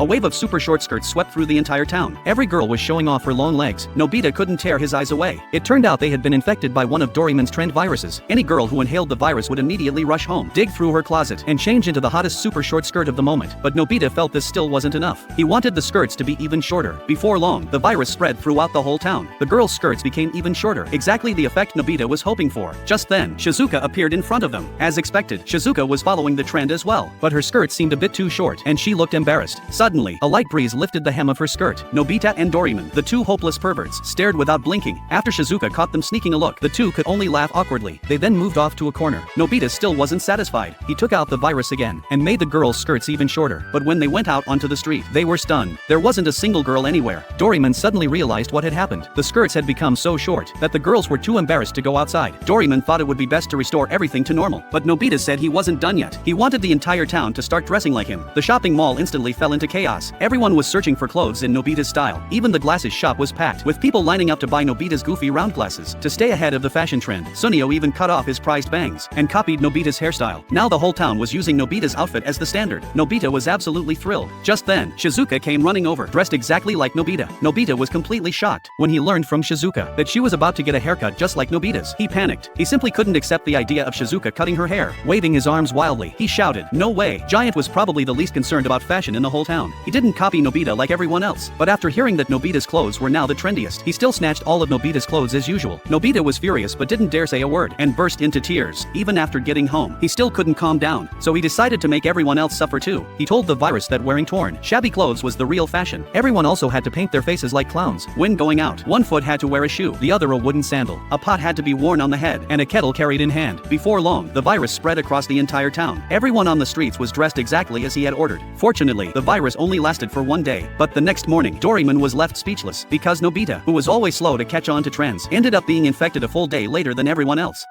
A wave of super short skirts swept through the entire town. Every girl was showing off her long legs. Nobita couldn't tear his eyes away. It turned out they had been infected by one of Doraemon's trend viruses. Any girl who inhaled the virus would immediately rush home, dig through her closet, and change into the hottest super short skirt of the moment. But Nobita felt this still wasn't enough. He wanted the skirts to be even shorter. Before long, the virus spread throughout the whole town. The girls' skirts became even shorter, exactly the effect Nobita was hoping for. Just then, Shizuka appeared in front of them. As expected, Shizuka was following the trend as well, but her skirt seemed a bit too short, and she looked embarrassed. Suddenly, a light breeze lifted the hem of her skirt. Nobita and Doraemon, the two hopeless perverts, stared without blinking. After Shizuka caught them sneaking a look, the two could only laugh awkwardly. They then moved off to a corner. Nobita still wasn't satisfied. He took out the virus again, and made the girls' skirts even shorter. But when they went out onto the street, they were stunned. There wasn't a single girl anywhere. Doraemon suddenly realized what had happened. The skirts had become so short that the girls were too embarrassed to go outside. Doraemon thought it would be best to restore everything to normal, but Nobita said he wasn't done yet. He wanted the entire town to start dressing like him. The shopping mall instantly fell into chaos. Everyone was searching for clothes in Nobita's style. Even the glasses shop was packed, with people lining up to buy Nobita's goofy round glasses. To stay ahead of the fashion trend, Sunio even cut off his prized bangs and copied Nobita's hairstyle. Now the whole town was using Nobita's outfit as the standard. Nobita was absolutely thrilled. Just then, Shizuka came running over, dressed exactly like Nobita. Nobita was completely shocked when he learned from Shizuka that she was about to get a haircut just like Nobita's. He panicked. He simply couldn't accept the idea of Shizuka cutting her hair. Waving his arms wildly, he shouted, "No way!" Giant was probably the least concerned about fashion in the whole town. He didn't copy Nobita like everyone else, but after hearing that Nobita's clothes were now the trendiest, he still snatched all of Nobita's clothes as usual. Nobita was furious but didn't dare say a word, and burst into tears. Even after getting home, he still couldn't calm down, so he decided to make everyone else suffer too. He told the virus that wearing torn, shabby clothes was the real fashion. Everyone also had to paint their faces like clowns. When going out, one foot had to wear a shoe, the other a wooden sandal. A pot had to be worn on the head, and a kettle carried in hand. Before long, the virus spread across the entire town. Everyone on the streets was dressed exactly as he had ordered. Fortunately, the virus only lasted for one day, but the next morning, Doraemon was left speechless, because Nobita, who was always slow to catch on to trends, ended up being infected a full day later than everyone else.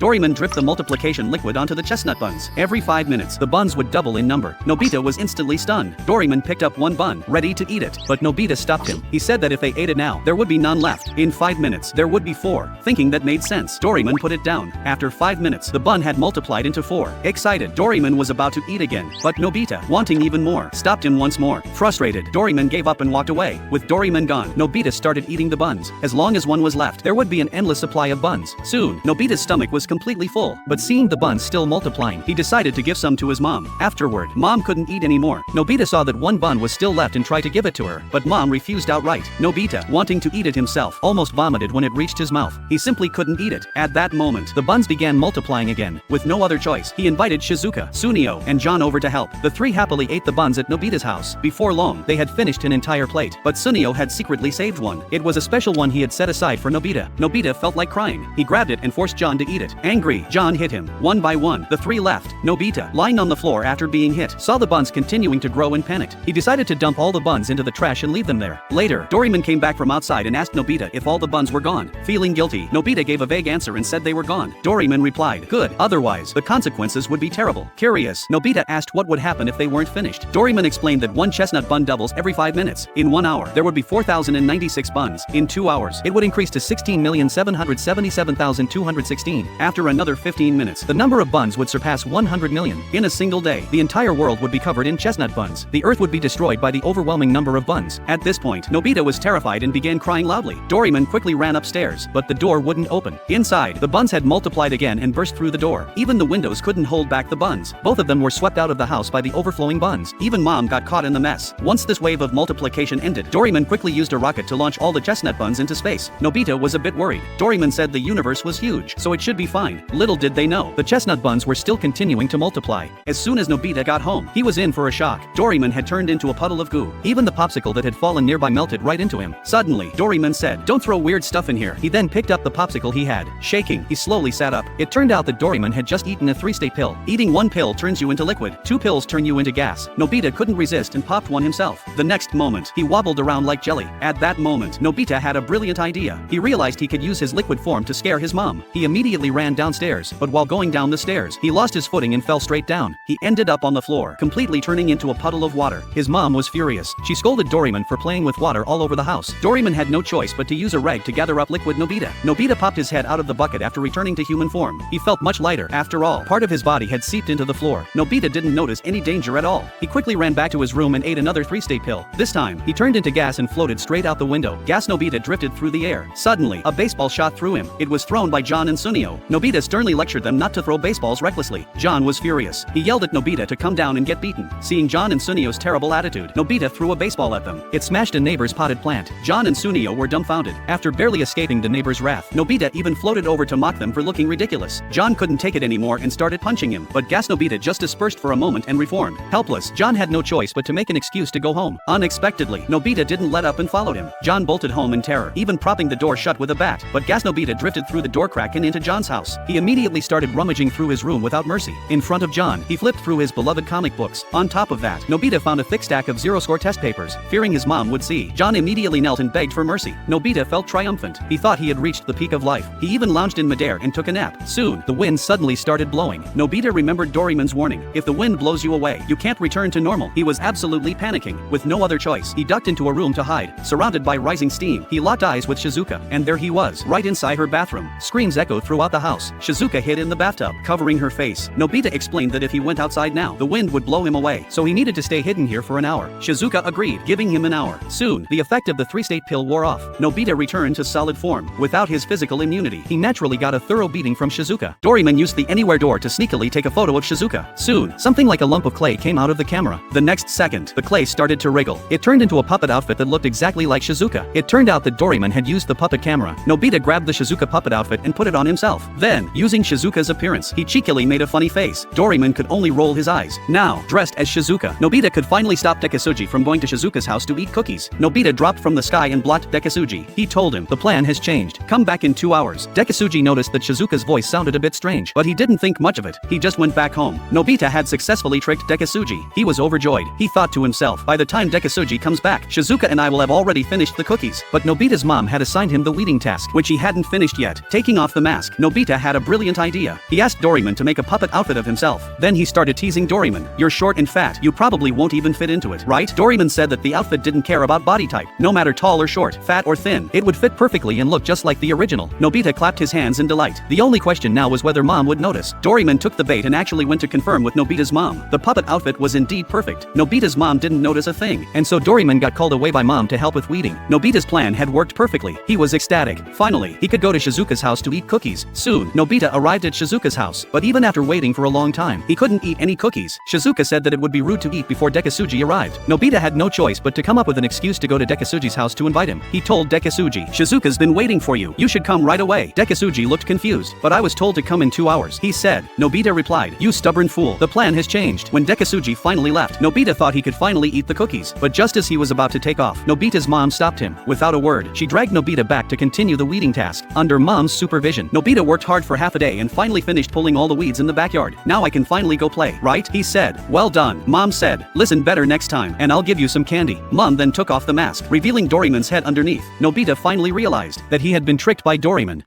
Doraemon dripped the multiplication liquid onto the chestnut buns. Every 5 minutes, the buns would double in number. Nobita was instantly stunned. Doraemon picked up one bun, ready to eat it, but Nobita stopped him. He said that if they ate it now, there would be none left. In 5 minutes, there would be 4. Thinking that made sense, Doraemon put it down. After 5 minutes, the bun had multiplied into 4. Excited, Doraemon was about to eat again, but Nobita, wanting even more, stopped him once more. Frustrated, Doraemon gave up and walked away. With Doraemon gone, Nobita started eating the buns. As long as one was left, there would be an endless supply of buns. Soon, Nobita's stomach was completely full, but seeing the buns still multiplying, he decided to give some to his mom. Afterward, Mom couldn't eat anymore. Nobita saw that one bun was still left and tried to give it to her, but Mom refused outright. Nobita, wanting to eat it himself, almost vomited when it reached his mouth. He simply couldn't eat it. At that moment, the buns began multiplying again. With no other choice, he invited Shizuka, Sunio, and John over to help. The three happily ate the buns at Nobita's house. Before long, they had finished an entire plate, but Sunio had secretly saved one. It was a special one he had set aside for Nobita. Nobita felt like crying. He grabbed it and forced John to eat it. Angry, John hit him. One by one, the three left. Nobita, lying on the floor after being hit, saw the buns continuing to grow and panicked. He decided to dump all the buns into the trash and leave them there. Later, Doraemon came back from outside and asked Nobita if all the buns were gone. Feeling guilty, Nobita gave a vague answer and said they were gone. Doraemon replied, "Good, otherwise, the consequences would be terrible." Curious, Nobita asked what would happen if they weren't finished. Doraemon explained that one chestnut bun doubles every 5 minutes. In 1 hour, there would be 4,096 buns. In 2 hours, it would increase to 16,777,216. After another 15 minutes, the number of buns would surpass 100 million. In a single day, the entire world would be covered in chestnut buns. The earth would be destroyed by the overwhelming number of buns. At this point, Nobita was terrified and began crying loudly. Doraemon quickly ran upstairs, but the door wouldn't open. Inside, the buns had multiplied again and burst through the door. Even the windows couldn't hold back the buns. Both of them were swept out of the house by the overflowing buns. Even Mom got caught in the mess. Once this wave of multiplication ended, Doraemon quickly used a rocket to launch all the chestnut buns into space. Nobita was a bit worried. Doraemon said the universe was huge, so it should be fine. Little did they know, the chestnut buns were still continuing to multiply. As soon as Nobita got home, he was in for a shock. Doraemon had turned into a puddle of goo. Even the popsicle that had fallen nearby melted right into him. Suddenly, Doraemon said, "Don't throw weird stuff in here." He then picked up the popsicle he had. Shaking, he slowly sat up. It turned out that Doraemon had just eaten a 3-state pill. Eating one pill turns you into liquid. 2 pills turn you into gas. Nobita couldn't resist and popped one himself. The next moment, he wobbled around like jelly. At that moment, Nobita had a brilliant idea. He realized he could use his liquid form to scare his mom. He immediately ran downstairs, but while going down the stairs, he lost his footing and fell straight down. He ended up on the floor, completely turning into a puddle of water. His mom was furious. She scolded Doraemon for playing with water all over the house. Doraemon had no choice but to use a rag to gather up liquid Nobita. Nobita popped his head out of the bucket after returning to human form. He felt much lighter. After all, part of his body had seeped into the floor. Nobita didn't notice any danger at all. He quickly ran back to his room and ate another 3-state pill. This time, he turned into gas and floated straight out the window. Gas Nobita drifted through the air. Suddenly, a baseball shot through him. It was thrown by John and Sunio. Nobita sternly lectured them not to throw baseballs recklessly. John was furious. He yelled at Nobita to come down and get beaten. Seeing John and Sunio's terrible attitude, Nobita threw a baseball at them. It smashed a neighbor's potted plant. John and Sunio were dumbfounded. After barely escaping the neighbor's wrath, Nobita even floated over to mock them for looking ridiculous. John couldn't take it anymore and started punching him, but Gas Nobita just dispersed for a moment and reformed. Helpless, John had no choice but to make an excuse to go home. Unexpectedly, Nobita didn't let up and followed him. John bolted home in terror, even propping the door shut with a bat, but Gas Nobita drifted through the door crack and into John's house. He immediately started rummaging through his room without mercy. In front of John, he flipped through his beloved comic books. On top of that, Nobita found a thick stack of zero-score test papers. Fearing his mom would see, John immediately knelt and begged for mercy. Nobita felt triumphant. He thought he had reached the peak of life. He even lounged in midair and took a nap. Soon, the wind suddenly started blowing. Nobita remembered Doraemon's warning. If the wind blows you away, you can't return to normal. He was absolutely panicking. With no other choice, he ducked into a room to hide. Surrounded by rising steam, he locked eyes with Shizuka, and there he was, right inside her bathroom. Screams echoed throughout the house. Shizuka hid in the bathtub, covering her face. Nobita explained that if he went outside now, the wind would blow him away, so he needed to stay hidden here for an hour. Shizuka agreed, giving him an hour. Soon, the effect of the 3-state pill wore off. Nobita returned to solid form. Without his physical immunity, he naturally got a thorough beating from Shizuka. Doraemon used the anywhere door to sneakily take a photo of Shizuka. Soon, something like a lump of clay came out of the camera. The next second, the clay started to wriggle. It turned into a puppet outfit that looked exactly like Shizuka. It turned out that Doraemon had used the puppet camera. Nobita grabbed the Shizuka puppet outfit and put it on himself. Then, using Shizuka's appearance, he cheekily made a funny face. Doraemon could only roll his eyes. Now, dressed as Shizuka, Nobita could finally stop Dekisuji from going to Shizuka's house to eat cookies. Nobita dropped from the sky and blocked Dekisuji. He told him, the plan has changed. Come back in 2 hours. Dekisuji noticed that Shizuka's voice sounded a bit strange, but he didn't think much of it. He just went back home. Nobita had successfully tricked Dekisuji. He was overjoyed. He thought to himself, by the time Dekisuji comes back, Shizuka and I will have already finished the cookies. But Nobita's mom had assigned him the weeding task, which he hadn't finished yet. Taking off the mask, Nobita had a brilliant idea. He asked Doraemon to make a puppet outfit of himself. Then he started teasing Doraemon. You're short and fat. You probably won't even fit into it, right? Doraemon said that the outfit didn't care about body type. No matter tall or short, fat or thin, it would fit perfectly and look just like the original. Nobita clapped his hands in delight. The only question now was whether mom would notice. Doraemon took the bait and actually went to confirm with Nobita's mom. The puppet outfit was indeed perfect. Nobita's mom didn't notice a thing, and so Doraemon got called away by mom to help with weeding. Nobita's plan had worked perfectly. He was ecstatic. Finally, he could go to Shizuka's house to eat cookies. Soon, Nobita arrived at Shizuka's house, but even after waiting for a long time, he couldn't eat any cookies. Shizuka said that it would be rude to eat before Dekisuji arrived. Nobita had no choice but to come up with an excuse to go to Dekisuji's house to invite him. He told Dekisuji, Shizuka's been waiting for you. You should come right away. Dekisuji looked confused, but I was told to come in 2 hours, he said. Nobita replied, you stubborn fool. The plan has changed. When Dekisuji finally left, Nobita thought he could finally eat the cookies, but just as he was about to take off, Nobita's mom stopped him. Without a word, she dragged Nobita back to continue the weeding task. Under mom's supervision, Nobita worked hard for half a day and finally finished pulling all the weeds in the backyard. Now I can finally go play, right? He said. Well done. Mom said, listen better next time, and I'll give you some candy. Mom then took off the mask, revealing Doraemon's head underneath. Nobita finally realized that he had been tricked by Doraemon.